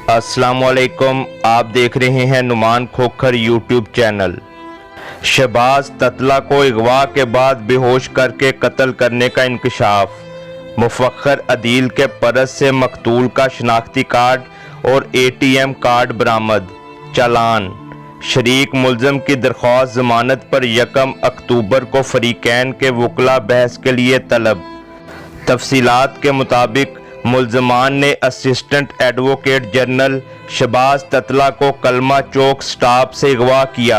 अस्सलाम वालेकुम। आप देख रहे हैं नुमान खोखर यूट्यूब चैनल। शहबाज ततला को अगवा के बाद बेहोश करके कत्ल करने का इंकशाफ। मुफक्खर अदील के परस से मकतूल का शनाख्ती कार्ड और ATM कार्ड बरामद। चालान। शरीक मुल्ज़म की दरख्वास्त जमानत पर 1 अक्टूबर को फरीकैन के वकला बहस के लिए तलब। तफसीलात के मुताबिक मुल्ज़मान ने assistant advocate general Shahbaz Tatla को कलमा चौक स्टॉप से अगवा किया।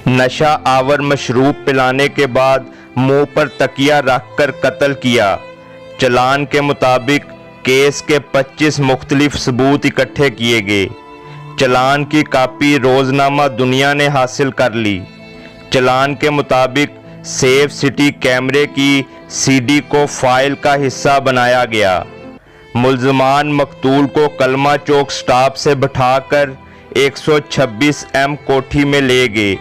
नशा आवर मशरूब पिलाने के बाद मुंह पर तकिया रखकर कत्ल किया। चलान के मुताबिक केस के 25 मुख्तलिफ सबूत इकट्ठे किए गए। चलान की कापी रोज़नामा दुनिया ने हासिल कर ली। चलान के मुताबिक सेफ सिटी कैमरे की CD को फाइल का हिस्सा बनाया गया। मुल्ज़मान मकतूल को कलमा चौक स्टॉप से बिठाकर 126M कोठी में ले गए।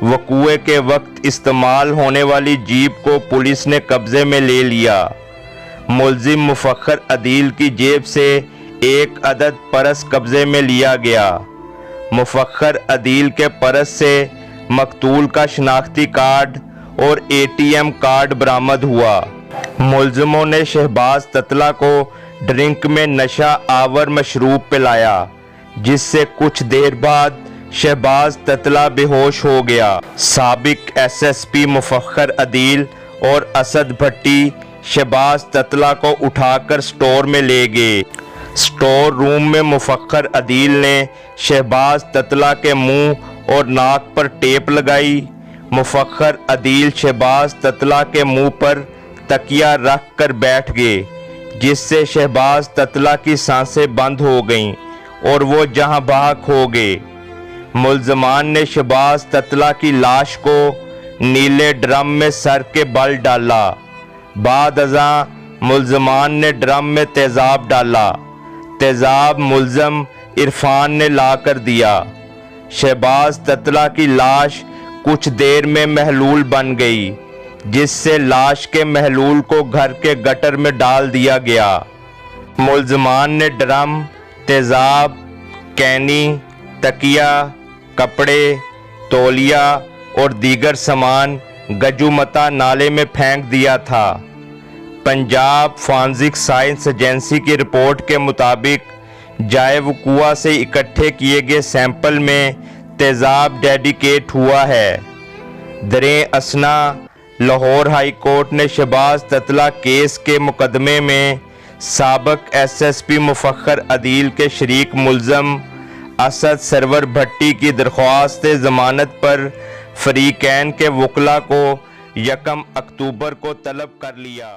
वक़ूए के वक्त इस्तेमाल होने वाली जीप को पुलिस ने कब्ज़े में ले लिया। मुल्ज़िम मुफक्खर अदील की जेब से 1 अदद परस कब्ज़े में लिया गया। मुफक्खर अदील के परस से मकतूल का शनाख्ती कार्ड और ATM कार्ड बरामद हुआ। मुल्ज़िमों ने शहबाज ततला को ड्रिंक में नशा आवर मशरूब पिलाया, जिससे कुछ देर बाद शहबाज ततला बेहोश हो गया। साबिक SSP मुफक्खर अदील और असद भट्टी शहबाज ततला को उठाकर स्टोर में ले गए। स्टोर रूम में मुफक्खर अदील ने शहबाज ततला के मुंह और नाक पर टेप लगाई। मुफक्खर अदील शहबाज ततला के मुंह पर तकिया रख कर बैठ गए, जिससे शहबाज ततला की सांसें बंद हो गईं और वो जहां बहा खो गए। मुल्ज़मान ने शहबाज ततला की लाश को नीले ड्रम में सर के बल डाला। बाद अज़ां मुल्ज़मान ने ड्रम में तेज़ाब डाला। तेज़ाब मुल्ज़म इरफान ने ला कर दिया। शहबाज ततला की लाश कुछ देर में महलूल बन गई, जिससे लाश के महलूल को घर के गटर में डाल दिया गया। मुल्ज़मान ने ड्रम, तेज़ाब, कैनी, तकिया, कपड़े, तौलिया और दीगर सामान गजुमता नाले में फेंक दिया था। पंजाब फॉरेंसिक साइंस एजेंसी की रिपोर्ट के मुताबिक जाए वक़ूआ से इकट्ठे किए गए सैंपल में तेज़ाब डेडिकेट हुआ है। दरे असना लाहौर हाई कोर्ट ने शहबाज ततला केस के मुकदमे में साबिक SSP मुफक्खर अदील के शरीक मुल्ज़म असद सरवर भट्टी की दरख्वास्त ज़मानत पर फरीकैन के वकला को 1 अक्टूबर को तलब कर लिया।